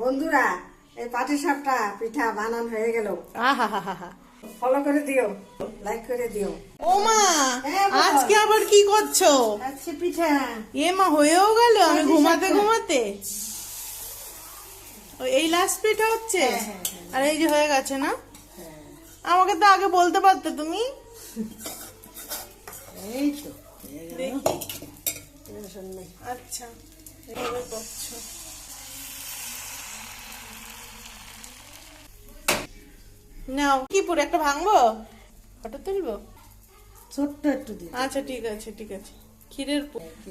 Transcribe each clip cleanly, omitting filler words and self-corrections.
বন্ধুরা, এই পাটিসাপটা পিঠা বানান হয়ে গেল। আহা হা হা হা। ফলো করে দিও, লাইক করে দিও। ও মা, আজকে আবার কি করছো? আজকে পিঠা। এ মা, হয়েও গেল? আমি ঘুমাতে ঘুমাতে এই লাস্ট পিঠা হচ্ছে। আর এই যে হয়ে গেছে না? আমাকে তো আগে বলতে পারতে তুমি। এই তো দেখি। টেনশন নেই। আচ্ছা, এভাবে করছো। নাও, কি পুরো একটা ভাঙবো? ফটো তুলবো? ছোট্ট একটু দিও। আচ্ছা ঠিক আছে ঠিক আছে। ক্ষীরের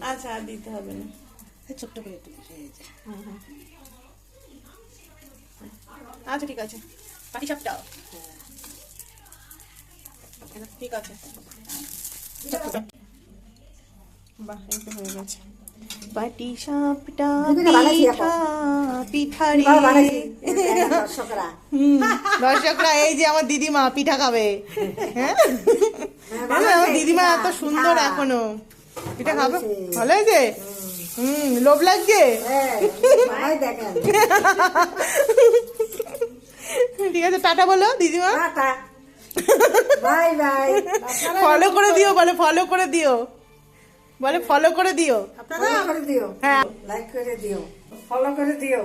আচ্ছা, আর দিতে হবে না। ছোট্ট করে একটু দিও, এই যে। আচ্ছা ঠিক আছে। পাটিসাপটাও ঠিক আছে। বাহ, এই তো হয়ে গেছে। পাটিসাপটা পিঠা পিঠারি। দর্শকরা দর্শকরা, এই যে আমার দিদিমা পিঠা খাবে। হ্যাঁ, আমার দিদিমা এত সুন্দর এখনো পিঠা খাবে। ভালো হয়েছে? লোভ লাগছে। দেখেন। ঠিক আছে, টাটা বলো দিদিমা। Bye bye. ফলো করে দিও, বলে ফলো করে দিও, বলে ফলো করে দিও। আপনারা করে দিও, হ্যাঁ, লাইক করে দিও, ফলো করে দিও।